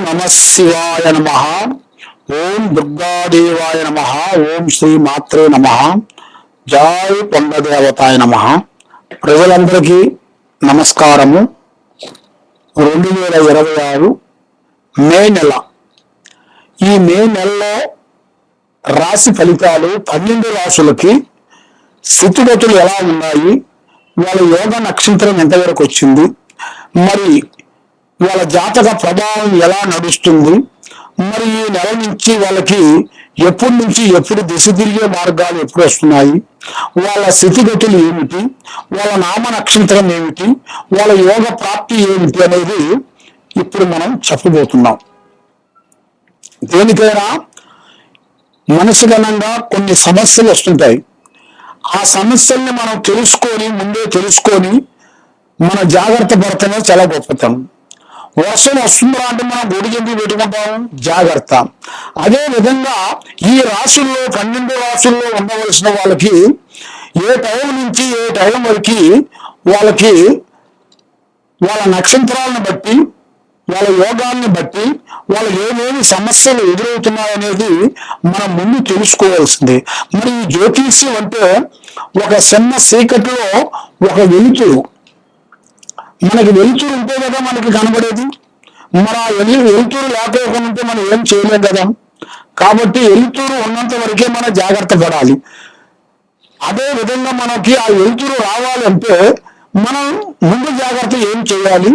నమ శివాయ నమ. ఓం దుర్గాదేవాయ నమ. ఓం శ్రీ మాత్రే నమ. జై పొండదేవతాయ నమ. ప్రజలందరికీ నమస్కారము. 2026 మే నెల. ఈ మే నెలలో రాశి ఫలితాలు 12 రాశులకి స్థితిగతులు ఎలా ఉన్నాయి, వాళ్ళ యోగ నక్షత్రం ఎంతవరకు వచ్చింది, మరి వాళ్ళ జాతక ప్రభావం ఎలా నడుస్తుంది, మరి ఈ నెల నుంచి వాళ్ళకి ఎప్పటి నుంచి ఎప్పుడు దిశ తిరిగే మార్గాలు ఎప్పుడు వస్తున్నాయి, వాళ్ళ స్థితిగతులు ఏమిటి, వాళ్ళ నామ నక్షత్రం ఏమిటి, వాళ్ళ యోగ ప్రాప్తి ఏమిటి అనేది ఇప్పుడు మనం చెప్పబోతున్నాం. దేనికైనా మనసుగణంగా కొన్ని సమస్యలు వస్తుంటాయి. ఆ సమస్యల్ని మనం ముందే తెలుసుకొని మన జాగ్రత్త పడటమే చాలా గొప్పతనం. వర్షం వస్తుందా అంటే మనం గొడుగు ఎందుకు పెట్టుకుంటాం? జాగ్రత్త. అదే విధంగా ఈ రాశుల్లో 12 రాశుల్లో ఉండవలసిన వాళ్ళకి ఏ టైం నుంచి ఏ టైం వరకు వాళ్ళకి వాళ్ళ నక్షత్రాలను బట్టి, వాళ్ళ యోగాన్ని బట్టి వాళ్ళకి ఏమేమి సమస్యలు ఎదురవుతున్నాయనేది మనం ముందు తెలుసుకోవాల్సింది. మరి ఈ జ్యోతిష్యం అంటే ఒక చిన్న చీకటిలో ఒక వెలుతురు. మనకి వెలుతురు ఉంటే కదా మనకి కనబడేది. మన వెలుతురు లేకపోకుండా ఉంటే మనం ఏం చేయలేం కదా. కాబట్టి వెలుతురు ఉన్నంత వరకే మనం జాగ్రత్త పడాలి. అదే విధంగా మనకి ఆ వెలుతురు రావాలంటే మనం ముందు జాగ్రత్త ఏం చేయాలి,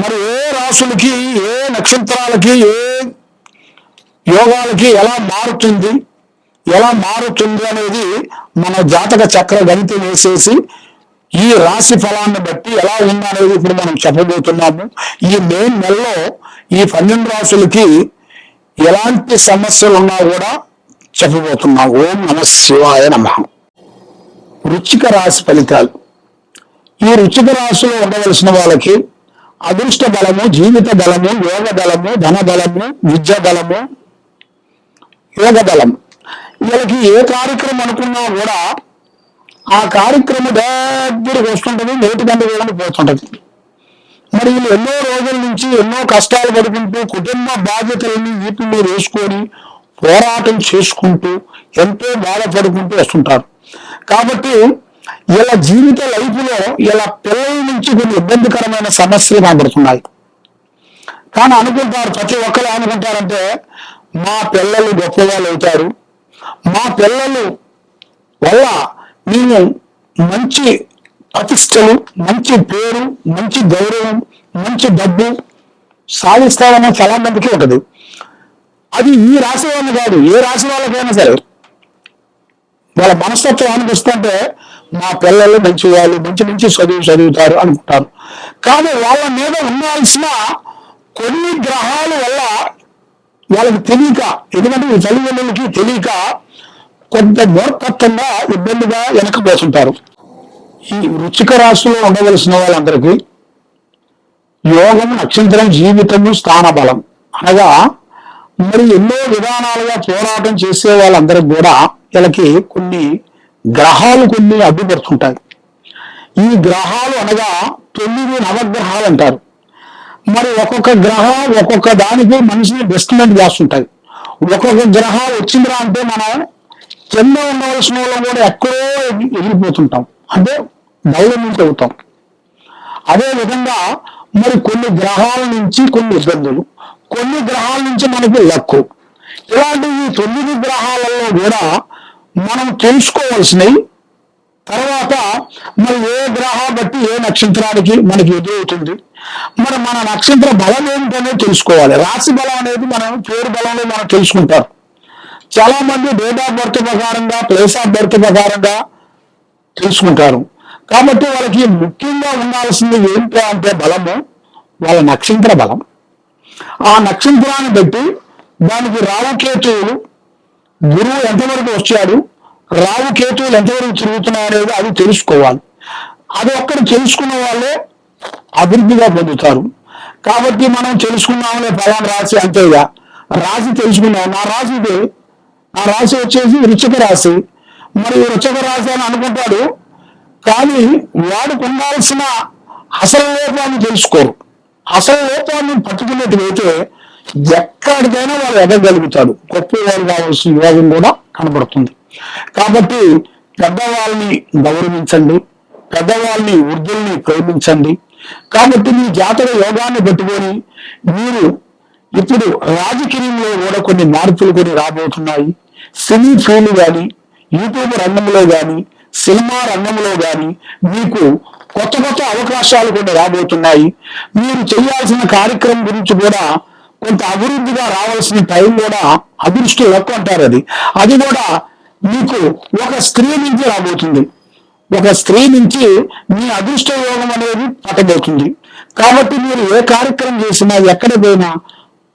మరి ఏ రాశులకి ఏ నక్షత్రాలకి ఏ యోగాలకి ఎలా మారుతుంది అనేది మన జాతక చక్ర గణితం వేసేసి ఈ రాశి ఫలాన్ని బట్టి ఎలా ఉందనేది ఇప్పుడు మనం చెప్పబోతున్నాము. ఈ మే నెలలో ఈ 12 రాశులకి ఎలాంటి సమస్యలు ఉన్నా కూడా చెప్పబోతున్నాం. ఓం నమ శివాయ నమ. వృశ్చిక రాశి ఫలితాలు. ఈ వృశ్చిక రాశిలో ఉండవలసిన వాళ్ళకి అదృష్ట బలము, జీవిత బలము, యోగ బలము, ధన బలము, విద్య బలము, యోగ బలం. వీళ్ళకి ఏ కార్యక్రమం అనుకున్నా కూడా ఆ కార్యక్రమం దగ్గరికి వస్తుంటది, నేటి గంట వేయడానికి పోతుంటది. మరి వీళ్ళు ఎన్నో రోజుల నుంచి ఎన్నో కష్టాలు పడుకుంటూ కుటుంబ బాధ్యతలని వీటి మీద వేసుకొని పోరాటం చేసుకుంటూ ఎంతో బాధపడుకుంటూ వస్తుంటారు. కాబట్టి ఇలా జీవిత లైఫ్లో ఇలా పిల్లల నుంచి కొన్ని ఇబ్బందికరమైన సమస్యలు కనబడుతున్నాయి. కానీ అనుకుంటారు, ప్రతి ఒక్కరు అనుకుంటారంటే మా పిల్లలు గొప్పవాళ్ళు అవుతారు, మా పిల్లలు వల్ల మేము మంచి ప్రతిష్టలు, మంచి పేరు, మంచి గౌరవం, మంచి డబ్బు సాధిస్తామన్న చాలా మందికి ఉంటుంది. అది ఈ రాశి వాళ్ళని కాదు, ఏ రాశి వాళ్ళకైనా సరే వాళ్ళ మనస్తత్వం అనిపిస్తుంటే మా పిల్లలు మంచి వాళ్ళు, మంచి మంచి చదువుతారు అనుకుంటారు. కానీ వాళ్ళ మీద ఉండాల్సిన కొన్ని గ్రహాల వల్ల వాళ్ళకి తెలియక, ఎందుకంటే ఈ తల్లిదండ్రులకి తెలియక కొంత మూర్ఖత్వంగా ఇబ్బందిగా వెనకపోతుంటారు. ఈ వృశ్చిక రాశిలో ఉండవలసిన వాళ్ళందరికీ యోగం, నక్షత్రం, జీవితము, స్థాన బలం అనగా మరి ఎన్నో విధానాలుగా పోరాటం చేసే వాళ్ళందరికీ కూడా వీళ్ళకి కొన్ని గ్రహాలు కొన్ని అడ్డుపడుతుంటాయి. ఈ గ్రహాలు అనగా 9 నవగ్రహాలు అంటారు. మరి ఒక్కొక్క గ్రహం ఒక్కొక్క దానికి మనిషిని డిస్టర్బెంట్ చేస్తుంటాయి. ఒక్కొక్క గ్రహాలు వచ్చిందిరా అంటే మనం కింద ఉండవలసిన వాళ్ళం కూడా ఎక్కడో ఎగిరిపోతుంటాం, అంటే డెవలప్మెంట్ అవుతాం. అదే విధంగా మరి కొన్ని గ్రహాల నుంచి కొన్ని ఇబ్బందులు, కొన్ని గ్రహాల నుంచి మనకి లక్కు. ఇలాంటి ఈ 9 గ్రహాలలో కూడా మనం తెలుసుకోవాల్సినవి. తర్వాత మరి ఏ గ్రహం బట్టి ఏ నక్షత్రానికి మనకి ఎదురవుతుంది, మరి మన నక్షత్ర బలం ఏమిటనేది తెలుసుకోవాలి. రాశి బలం అనేది మనం పేరు బలంలో మనం తెలుసుకుంటారు. చాలా మంది డేట్ ఆఫ్ బర్త్ ప్రకారంగా, ప్లేస్ ఆఫ్ బర్త్ ప్రకారంగా తెలుసుకుంటారు. కాబట్టి వాళ్ళకి ముఖ్యంగా ఉండాల్సింది ఏంటి అంటే బలము, వాళ్ళ నక్షత్ర బలం. ఆ నక్షత్రాన్ని బట్టి దానికి రావుకేతువులు, గురువు ఎంతవరకు వచ్చాడు, రావుకేతువులు ఎంతవరకు తిరుగుతున్నాయి అనేది అది తెలుసుకోవాలి. అది ఒక్కటి తెలుసుకున్న వాళ్ళే అభివృద్ధిగా పొందుతారు. కాబట్టి మనం తెలుసుకున్నామనే ఫలానా రాశి అంతేగా, రాశి తెలుసుకున్నాం, నా రాశి వచ్చేసి వృశ్చిక రాశి. మరి వృశ్చిక రాశి అని అనుకుంటాడు, కానీ వాడికి ఉండాల్సిన అసలు లోపాన్ని తెలుసుకోరు. అసలు లోపాన్ని పట్టుకున్నట్టుగైతే ఎక్కడికైనా వాళ్ళు ఎదగలుగుతాడు, గొప్పవారు కావాల్సిన యోగం కూడా కనబడుతుంది. కాబట్టి పెద్దవాళ్ళని గౌరవించండి, పెద్దవాళ్ళని వృద్ధుల్ని ప్రేమించండి. కాబట్టి మీ జాతక యోగాన్ని పెట్టుకొని మీరు ఇప్పుడు రాజకీయంలో కూడా కొన్ని మార్పులు కొన్ని రాబోతున్నాయి. సినీ ఫీల్డ్ కానీ, యూట్యూబ్ రంగంలో కానీ, సినిమా రంగంలో కానీ మీకు కొత్త కొత్త అవకాశాలు కొన్ని రాబోతున్నాయి. మీరు చేయాల్సిన కార్యక్రమం గురించి కూడా కొంత అభివృద్ధిగా రావాల్సిన టైం కూడా అదృష్టి లెక్క అంటారు. అది కూడా మీకు ఒక స్త్రీ నుంచి రాబోతుంది. ఒక స్త్రీ నుంచి మీ అదృష్ట యోగం అనేది పట్టబోతుంది. కాబట్టి మీరు ఏ కార్యక్రమం చేసినా ఎక్కడ పోయినా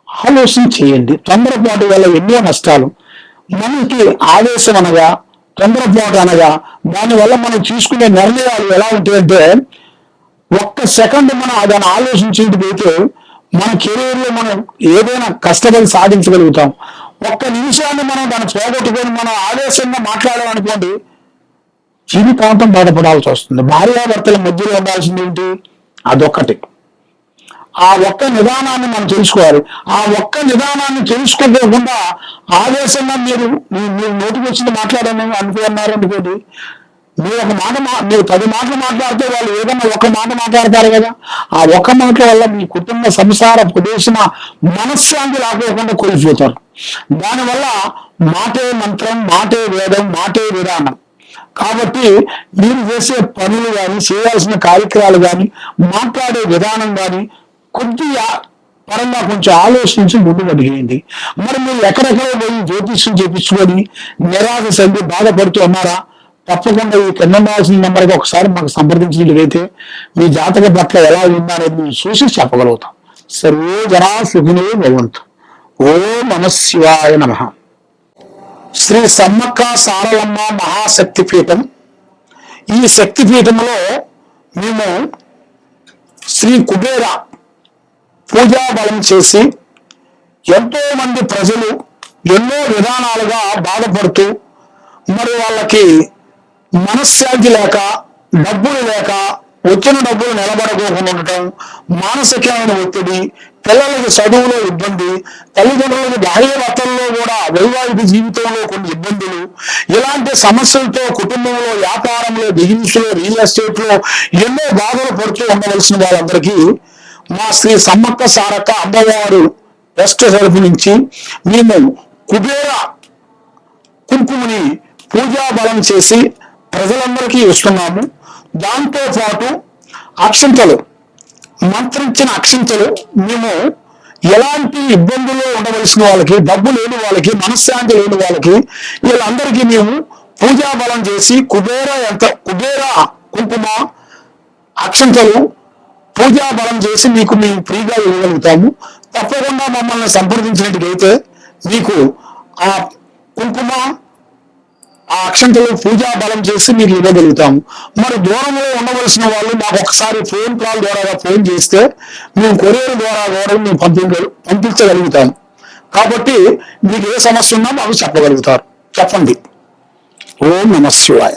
ఆలోచన చేయండి. తొందరపాటు వల్ల ఎన్నో నష్టాలు. మనకి ఆవేశం అనగా, తొందరపాటు అనగా, దానివల్ల మనం తీసుకునే నిర్ణయాలు ఎలా ఉంటాయంటే, ఒక్క సెకండ్ మనం దాన్ని ఆలోచించేందుకైతే మన కెరీర్లో మనం ఏదైనా కష్టపడి సాధించగలుగుతాం. ఒక్క నిమిషాన్ని మనం దాన్ని పోగొట్టుకొని మనం ఆవేశంగా మాట్లాడామనుకోండి, జీవితాంతం బాధపడాల్సి వస్తుంది. భార్యాభర్తల మధ్యలో ఉండాల్సింది ఏంటి? అదొక్కటి. ఆ ఒక్క నిదానాన్ని మనం తెలుసుకోవాలి. ఆ ఒక్క నిదానాన్ని తెలుసుకోకుండా ఆవేశంగా మీరు నోటికి వచ్చింది మాట్లాడాలని అనుకున్నారనుకోండి, మీరు ఒక మాట మీరు 10 మాటలు మాట్లాడితే వాళ్ళు ఏదన్నా ఒక్క మాట మాట్లాడతారు కదా. ఆ ఒక్క మాట వల్ల మీ కుటుంబ సంసార ప్రదేశన మనశ్శాంతి లేకోకుండా కోల్పోతారు. దానివల్ల మాటే మంత్రం, మాటే వేదం, మాటే విధానం. కాబట్టి మీరు చేసే పనులు కానీ, చేయాల్సిన కార్యక్రమాలు కానీ, మాట్లాడే విధానం కానీ కొద్దిగా పరంగా కొంచెం ఆలోచించి ముందు అడిగేయండి. మరి మీరు ఎక్కడెక్కడో పోయి జ్యోతిష్యం చేపించుకొని నిరాశ చెంది బాధపడుతూ ఉన్నారా? తప్పకుండా ఈ కింద ఉండాల్సిన నెంబర్కి ఒకసారి మాకు సంప్రదించినట్లయితే మీ జాతక పట్ల ఎలా ఉందా అనేది మేము చూసి చెప్పగలుగుతాం. సర్వే జనా సుఖినో భవంతు. ఓం నమః శివాయ నమః. శ్రీ సమ్మక్క సారలమ్మ మహాశక్తిపీఠం. ఈ శక్తిపీఠంలో మేము శ్రీ కుబేర పూజా బలం చేసి ఎంతో మంది ప్రజలు ఎన్నో విధానాలుగా బాధపడుతూ, మరి వాళ్ళకి మనశ్శాంతి లేక, డబ్బులు లేక, వచ్చిన డబ్బులు నిలబడకోకుండా ఉండటం, మానసికమైన ఒత్తిడి, పిల్లలకి చదువులో ఇబ్బంది, తల్లిదండ్రులకు భార్యాభర్తల్లో కూడా వైవాహిక జీవితంలో కొన్ని ఇబ్బందులు, ఇలాంటి సమస్యలతో కుటుంబంలో, వ్యాపారంలో, బిజినెస్ లో, రియల్ ఎస్టేట్ లో ఎన్నో బాధలు పడుతూ ఉండవలసిన వాళ్ళందరికీ మా శ్రీ సమ్మక్క సారక్క అమ్మవారు ట్రస్ట్ తరఫు నుంచి మేము కుబేర కుంకుమని పూజా బలం చేసి ప్రజలందరికీ ఇస్తున్నాము. దాంతో పాటు అక్షంతలు, మంత్రించిన అక్షంతలు మేము ఎలాంటి ఇబ్బందుల్లో ఉండవలసిన వాళ్ళకి, డబ్బు లేని వాళ్ళకి, మనశ్శాంతి లేని వాళ్ళకి, వీళ్ళందరికీ మేము పూజా బలం చేసి కుబేర కుంకుమ అక్షంతలు పూజా బలం చేసి మీకు మేము ఫ్రీగా ఇవ్వగలుగుతాము. తప్పకుండా మమ్మల్ని సంప్రదించినట్టుగైతే మీకు ఆ కుంకుమ, ఆ అక్షంతలు పూజా బలం చేసి మీకు ఇవ్వగలుగుతాము. మరి దూరంలో ఉండవలసిన వాళ్ళు మాకు ఒకసారి ఫోన్ కాల్ ద్వారా ఫోన్ చేస్తే మేము కొరియర్ ద్వారా కూడా మేము పంపించగలుగుతాము. కాబట్టి మీకు ఏ సమస్య ఉన్నా మాకు చెప్పగలుగుతారు. చెప్పండి. ఓం నమః శివాయ.